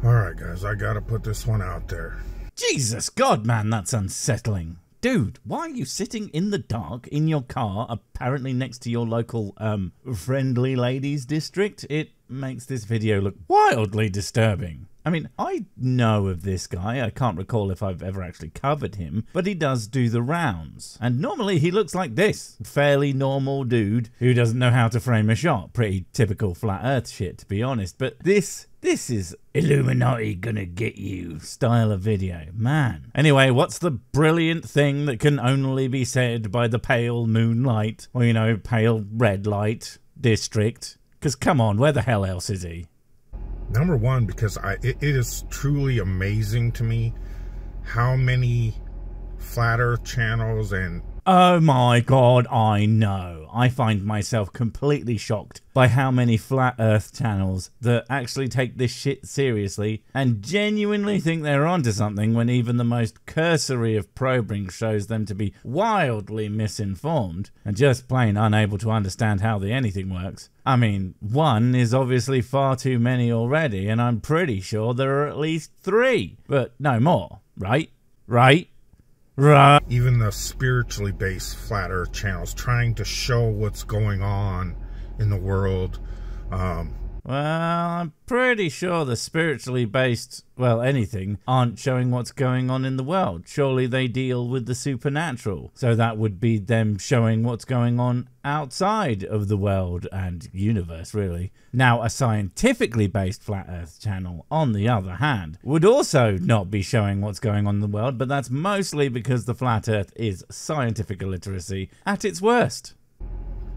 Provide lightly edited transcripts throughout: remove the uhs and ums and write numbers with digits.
Alright guys, I gotta put this one out there. Jesus God, man, that's unsettling. Dude, why are you sitting in the dark in your car, apparently next to your local, friendly ladies district? It makes this video look wildly disturbing. I mean, I know of this guy. I can't recall if I've ever actually covered him, but he does do the rounds. And normally he looks like this. Fairly normal dude who doesn't know how to frame a shot. Pretty typical flat earth shit, to be honest. But this is Illuminati gonna get you style of video, man. Anyway, what's the brilliant thing that can only be said by the pale moonlight, or, you know, pale red light district? Because come on, where the hell else is he? Number one, because it is truly amazing to me how many flat earth channels and... Oh my God, I know. I find myself completely shocked by how many flat earth channels that actually take this shit seriously and genuinely think they're onto something when even the most cursory of probing shows them to be wildly misinformed and just plain unable to understand how the anything works. I mean, one is obviously far too many already, and I'm pretty sure there are at least 3, but no more, right? Right? Right. Even the spiritually based flat earth channels trying to show what's going on in the world. Well, I'm pretty sure the spiritually based, well, anything, aren't showing what's going on in the world. Surely they deal with the supernatural. So that would be them showing what's going on outside of the world and universe, really. Now, a scientifically based flat earth channel, on the other hand, would also not be showing what's going on in the world, but that's mostly because the flat earth is scientific illiteracy at its worst.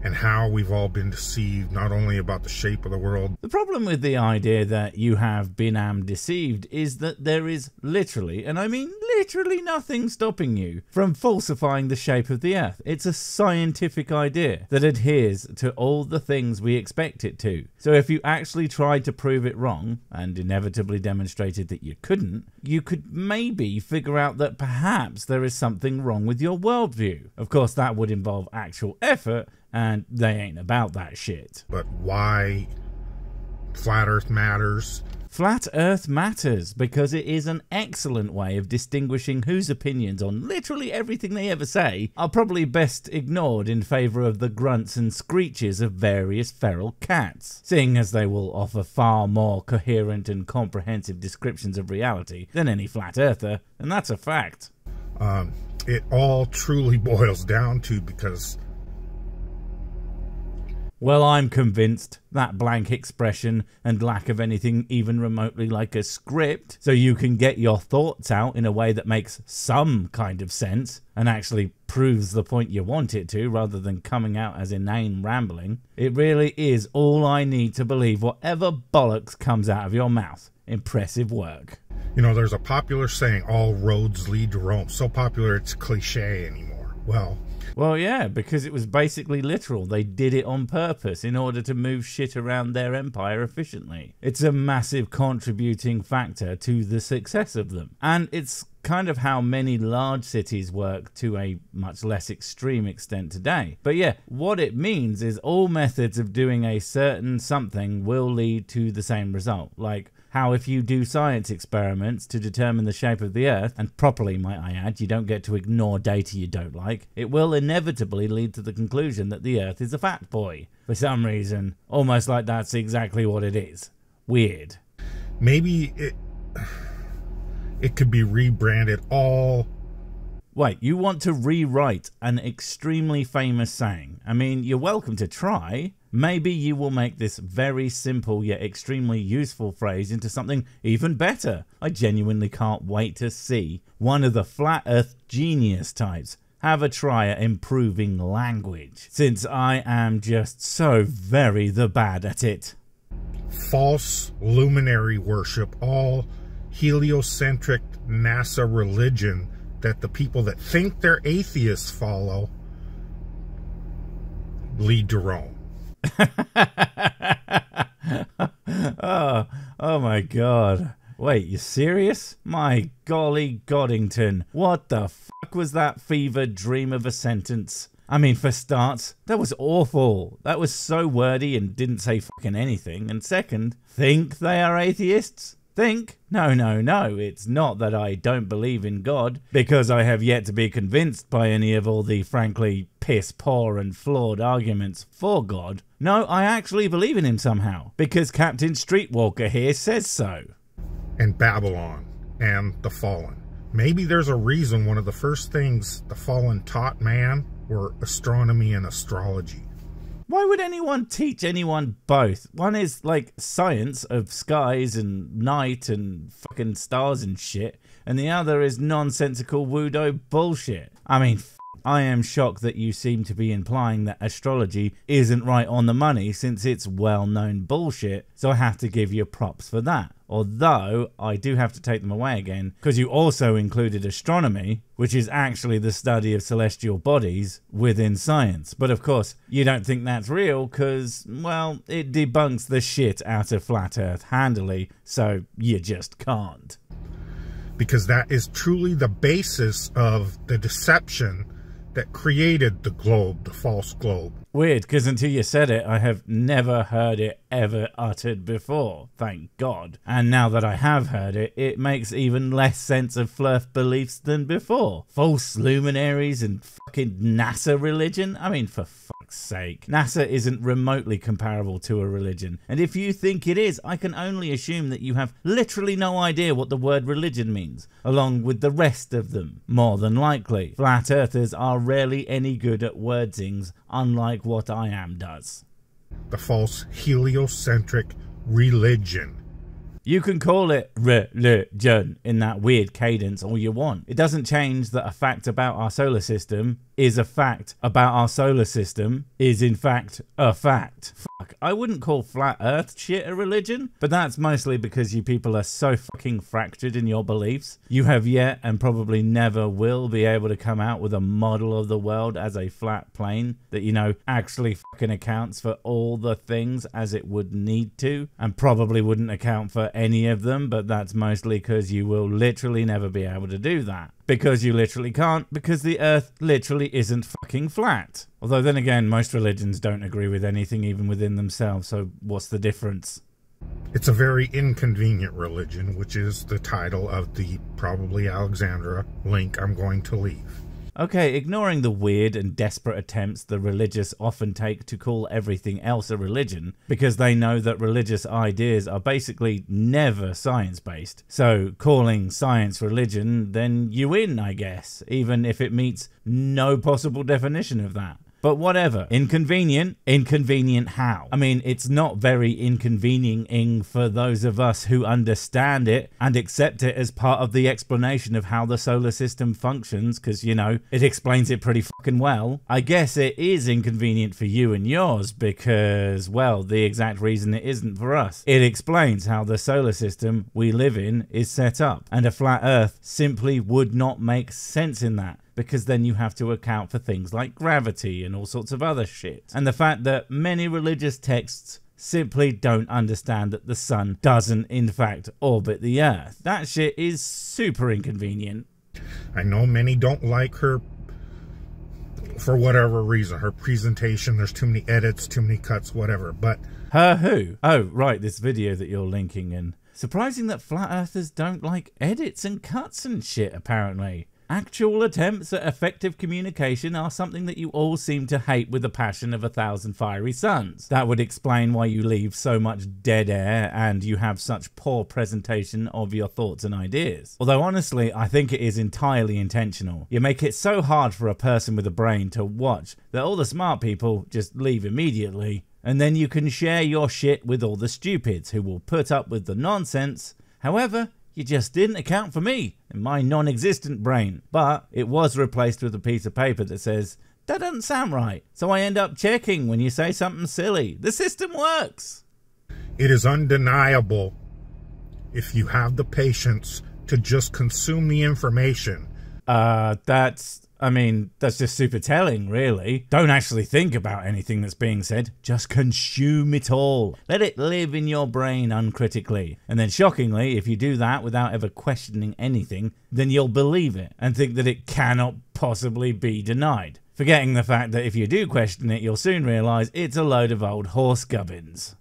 And how we've all been deceived, not only about the shape of the world. The problem with the idea that you have been deceived is that there is literally, and I mean literally, nothing stopping you from falsifying the shape of the earth. It's a scientific idea that adheres to all the things we expect it to. So if you actually tried to prove it wrong, and inevitably demonstrated that you couldn't, you could maybe figure out that perhaps there is something wrong with your worldview. Of course, that would involve actual effort, and they ain't about that shit. But why flat earth matters? Flat earth matters because it is an excellent way of distinguishing whose opinions on literally everything they ever say are probably best ignored in favour of the grunts and screeches of various feral cats, seeing as they will offer far more coherent and comprehensive descriptions of reality than any flat earther, and that's a fact. It all truly boils down to because... Well, I'm convinced that blank expression and lack of anything even remotely like a script, so you can get your thoughts out in a way that makes some kind of sense and actually proves the point you want it to, rather than coming out as inane rambling. It really is all I need to believe whatever bollocks comes out of your mouth. Impressive work. You know, there's a popular saying, all roads lead to Rome. So popular it's cliche anymore. Well, yeah, because it was basically literal. They did it on purpose in order to move shit around their empire efficiently. It's a massive contributing factor to the success of them. And it's kind of how many large cities work to a much less extreme extent today. But yeah, what it means is all methods of doing a certain something will lead to the same result. Like how if you do science experiments to determine the shape of the earth, and properly might I add, you don't get to ignore data you don't like, it will inevitably lead to the conclusion that the earth is a fat boy. For some reason, almost like that's exactly what it is. Weird. Maybe it could be rebranded all... Wait, you want to rewrite an extremely famous saying? I mean, you're welcome to try. Maybe you will make this very simple yet extremely useful phrase into something even better. I genuinely can't wait to see one of the flat earth genius types have a try at improving language, since I am just so very bad at it. False luminary worship, all heliocentric NASA religion that the people that think they're atheists follow lead to Rome. Oh my God. Wait, you serious? My golly Goddington. What the fuck was that fevered dream of a sentence? I mean, for starts, that was awful. That was so wordy and didn't say fucking anything. And second, think they are atheists? think. No, no, no, it's not that I don't believe in God, because I have yet to be convinced by any of all the frankly piss-poor and flawed arguments for God. No, I actually believe in him somehow, because Captain Streetwalker here says so. And Babylon, and the Fallen. Maybe there's a reason one of the first things the Fallen taught man were astronomy and astrology. Why would anyone teach anyone both? One is like science of skies and night and fucking stars and shit, and the other is nonsensical wudo bullshit. I mean, I am shocked that you seem to be implying that astrology isn't right on the money, since it's well-known bullshit, so I have to give you props for that. Although, I do have to take them away again, because you also included astronomy, which is actually the study of celestial bodies within science. But of course, you don't think that's real because, well, it debunks the shit out of Flat Earth handily, so you just can't. Because that is truly the basis of the deception that created the globe, the false globe. Weird, because until you said it, I have never heard it ever uttered before, thank God. And now that I have heard it, it makes even less sense of flerf beliefs than before. False luminaries and fucking NASA religion? I mean, for fuck's sake. NASA isn't remotely comparable to a religion. And if you think it is, I can only assume that you have literally no idea what the word religion means, along with the rest of them. More than likely. Flat earthers are rarely any good at wordsings, unlike what I am does. The false heliocentric religion. You can call it religion in that weird cadence all you want. It doesn't change that a fact about our solar system is a fact about our solar system is in fact a fact. Fuck, I wouldn't call flat earth shit a religion, but that's mostly because you people are so fucking fractured in your beliefs. You have yet and probably never will be able to come out with a model of the world as a flat plane that, you know, actually fucking accounts for all the things as it would need to, and probably wouldn't account for any of them, but that's mostly because you will literally never be able to do that. Because you literally can't, because the earth literally isn't fucking flat. Although then again, most religions don't agree with anything even within themselves, so what's the difference? It's a very inconvenient religion, which is the title of the probably Alexandra link I'm going to leave. Okay, ignoring the weird and desperate attempts the religious often take to call everything else a religion, because they know that religious ideas are basically never science-based. So calling science religion, then you win, I guess, even if it meets no possible definition of that. But whatever. Inconvenient? Inconvenient how? I mean, it's not very inconvenieting for those of us who understand it and accept it as part of the explanation of how the solar system functions, because, you know, it explains it pretty fucking well. I guess it is inconvenient for you and yours because, well, the exact reason it isn't for us. It explains how the solar system we live in is set up, and a flat earth simply would not make sense in that, because then you have to account for things like gravity and all sorts of other shit. And the fact that many religious texts simply don't understand that the sun doesn't in fact orbit the earth. That shit is super inconvenient. I know many don't like her for whatever reason. Her presentation, there's too many edits, too many cuts, whatever, but... Her who? Oh, right, this video that you're linking in. Surprising that flat earthers don't like edits and cuts and shit, apparently. Actual attempts at effective communication are something that you all seem to hate with the passion of 1,000 fiery suns. That would explain why you leave so much dead air and you have such poor presentation of your thoughts and ideas. Although honestly, I think it is entirely intentional. You make it so hard for a person with a brain to watch that all the smart people just leave immediately, and then you can share your shit with all the stupids who will put up with the nonsense. However, you just didn't account for me in my non-existent brain. But it was replaced with a piece of paper that says, that doesn't sound right. So I end up checking when you say something silly. The system works. It is undeniable, if you have the patience to just consume the information. That's just super telling, really. Don't actually think about anything that's being said. Just consume it all. Let it live in your brain uncritically. And then shockingly, if you do that without ever questioning anything, then you'll believe it and think that it cannot possibly be denied. Forgetting the fact that if you do question it, you'll soon realize it's a load of old horse gubbins.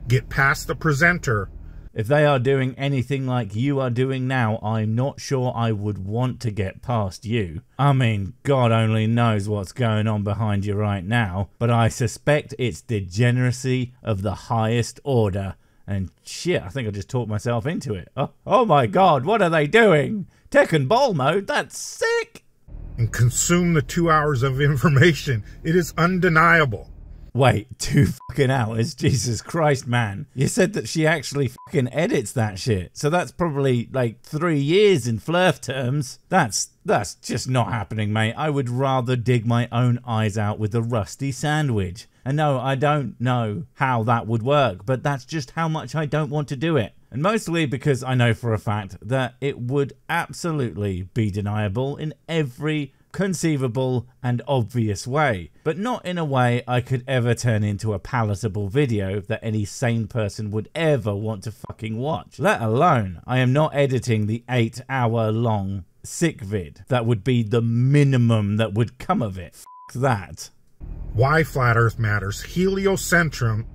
Get past the presenter If they are doing anything like you are doing now, I'm not sure I would want to get past you. I mean, God only knows what's going on behind you right now, but I suspect it's degeneracy of the highest order. And shit, I think I just talked myself into it. Oh my God, what are they doing? Tekken Ball mode? That's sick! And consume the 2 hours of information. It is undeniable. Wait, 2 fucking hours? Jesus Christ, man. You said that she actually fucking edits that shit. So that's probably like 3 years in flerf terms. That's just not happening, mate. I would rather dig my own eyes out with a rusty sandwich. And no, I don't know how that would work, but that's just how much I don't want to do it. And mostly because I know for a fact that it would absolutely be deniable in every conceivable and obvious way, but not in a way I could ever turn into a palatable video that any sane person would ever want to fucking watch. Let alone, I am not editing the 8-hour long sick vid. That would be the minimum that would come of it. Fuck that. Why flat earth matters. Heliocentrism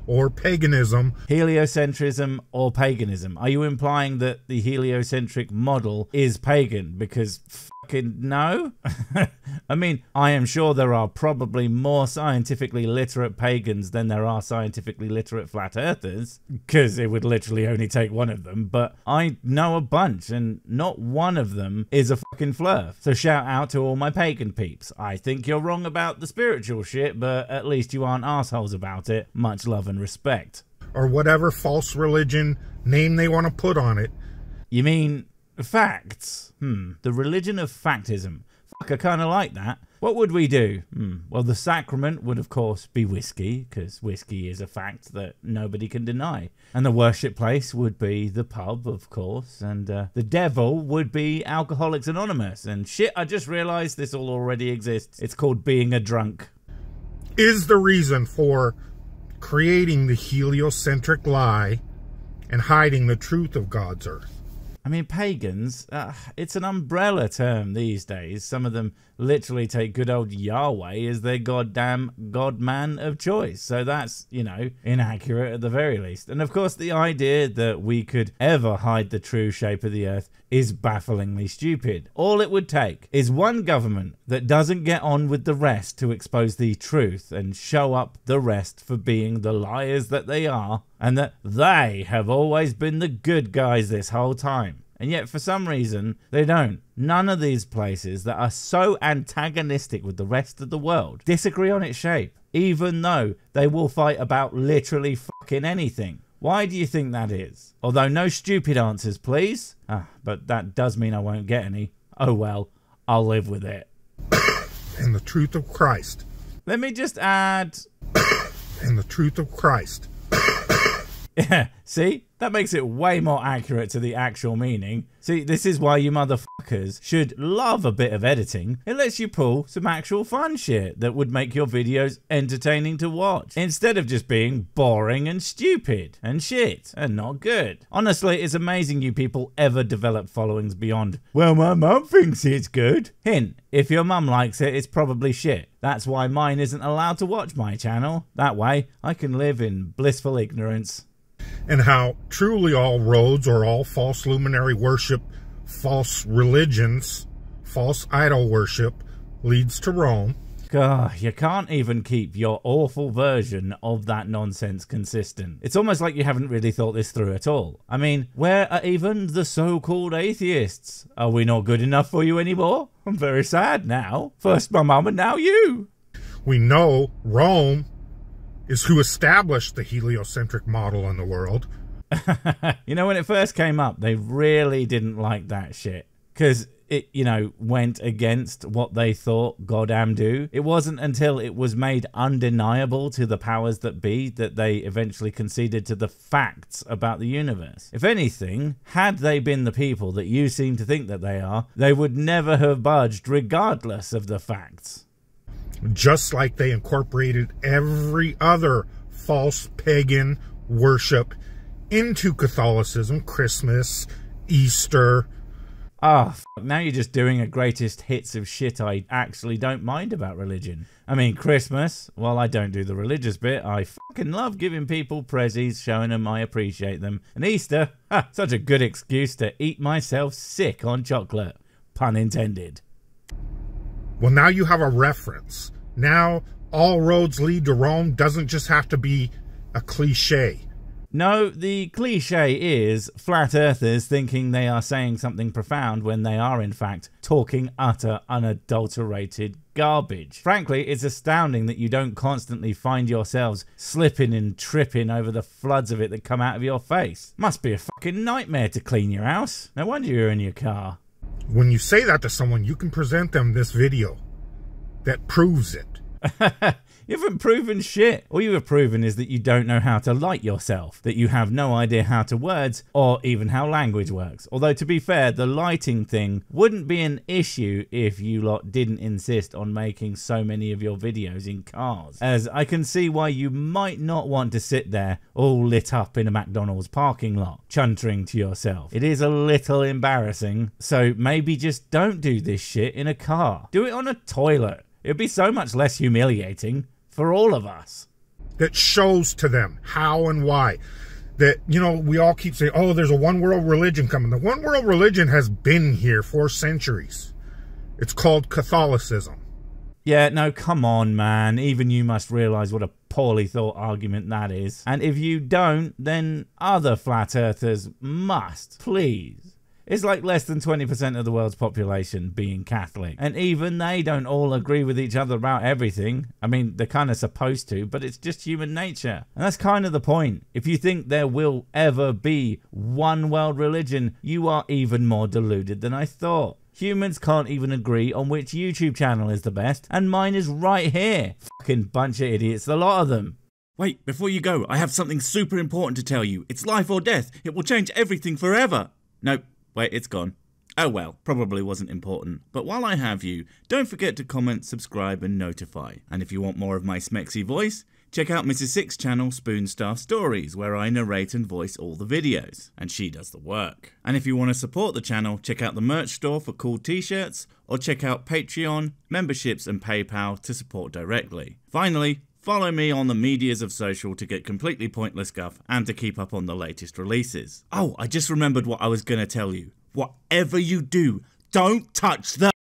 or paganism. Heliocentrism or paganism. Are you implying that the heliocentric model is pagan? Because fucking no. I mean, I am sure there are probably more scientifically literate pagans than there are scientifically literate flat earthers, because it would literally only take one of them, but I know a bunch and not one of them is a fucking flerf. So shout out to all my pagan peeps. I think you're wrong about the spiritual shit, but at least you aren't assholes about it. Much love and respect. Or whatever false religion name they want to put on it. You mean facts? The religion of factism. Fuck, I kind of like that. What would we do? Well, the sacrament would, of course, be whiskey, because whiskey is a fact that nobody can deny. And the worship place would be the pub, of course. And the devil would be Alcoholics Anonymous. And shit, I just realised this all already exists. It's called being a drunk. Is the reason for creating the heliocentric lie and hiding the truth of God's earth. I mean, pagans, it's an umbrella term these days. Some of them literally take good old Yahweh as their goddamn God-man of choice. So that's, you know, inaccurate at the very least. And of course, the idea that we could ever hide the true shape of the earth is bafflingly stupid. All it would take is one government that doesn't get on with the rest to expose the truth and show up the rest for being the liars that they are, and that they have always been the good guys this whole time. And yet, for some reason, they don't. None of these places that are so antagonistic with the rest of the world disagree on its shape, even though they will fight about literally fucking anything. Why do you think that is? Although no stupid answers, please. But that does mean I won't get any. Oh well, I'll live with it. And the truth of Christ. Let me just add... And the truth of Christ. Yeah, see? That makes it way more accurate to the actual meaning. See, this is why you motherfuckers should love a bit of editing. It lets you pull some actual fun shit that would make your videos entertaining to watch, instead of just being boring and stupid and shit and not good. Honestly, it's amazing you people ever develop followings beyond, well, my mum thinks it's good. Hint, if your mum likes it, it's probably shit. That's why mine isn't allowed to watch my channel. That way, I can live in blissful ignorance. And how truly all roads or all false luminary worship, false religions, false idol worship leads to Rome. God, you can't even keep your awful version of that nonsense consistent. It's almost like you haven't really thought this through at all. I mean, where are even the so-called atheists? Are we not good enough for you anymore? I'm very sad now. First my mum and now you. We know Rome is who established the heliocentric model in the world. You know, when it first came up, they really didn't like that shit. Because it, you know, went against what they thought goddamn do. It wasn't until it was made undeniable to the powers that be that they eventually conceded to the facts about the universe. If anything, had they been the people that you seem to think that they are, they would never have budged regardless of the facts. Just like they incorporated every other false pagan worship into Catholicism, Christmas, Easter. Oh, fuck, now you're just doing a greatest hits of shit I actually don't mind about religion. I mean, Christmas, while I don't do the religious bit, I fucking love giving people prezzies, showing them I appreciate them. And Easter, such a good excuse to eat myself sick on chocolate. Pun intended. Well, now you have a reference. Now, all roads lead to Rome doesn't just have to be a cliche. No, the cliche is flat earthers thinking they are saying something profound when they are in fact talking utter unadulterated garbage. Frankly, it's astounding that you don't constantly find yourselves slipping and tripping over the floods of it that come out of your face. Must be a fucking nightmare to clean your house. No wonder you're in your car. When you say that to someone, you can present them this video that proves it. You haven't proven shit. All you have proven is that you don't know how to light yourself, that you have no idea how to words or even how language works. Although, to be fair, the lighting thing wouldn't be an issue if you lot didn't insist on making so many of your videos in cars, as I can see why you might not want to sit there all lit up in a McDonald's parking lot, chuntering to yourself. It is a little embarrassing, so maybe just don't do this shit in a car. Do it on a toilet. It'd be so much less humiliating for all of us. That shows to them how and why. That, you know, we all keep saying, oh, there's a one world religion coming. The one world religion has been here for centuries. It's called Catholicism. Yeah, no, come on, man. Even you must realize what a poorly thought argument that is. And if you don't, then other flat earthers must. Please. It's like less than 20% of the world's population being Catholic. And even they don't all agree with each other about everything. I mean, they're kind of supposed to, but it's just human nature. And that's kind of the point. If you think there will ever be one world religion, you are even more deluded than I thought. Humans can't even agree on which YouTube channel is the best, and mine is right here. Fucking bunch of idiots, the lot of them. Wait, before you go, I have something super important to tell you. It's life or death. It will change everything forever. Nope. Wait, it's gone. Oh well, probably wasn't important. But while I have you, don't forget to comment, subscribe and notify. And if you want more of my smexy voice, check out Mrs. Six channel Spoonstaff Stories, where I narrate and voice all the videos, and she does the work. And if you want to support the channel, check out the merch store for cool t-shirts, or check out Patreon, memberships and PayPal to support directly. Finally, follow me on the medias of social to get completely pointless guff and to keep up on the latest releases. Oh, I just remembered what I was going to tell you. Whatever you do, don't touch the...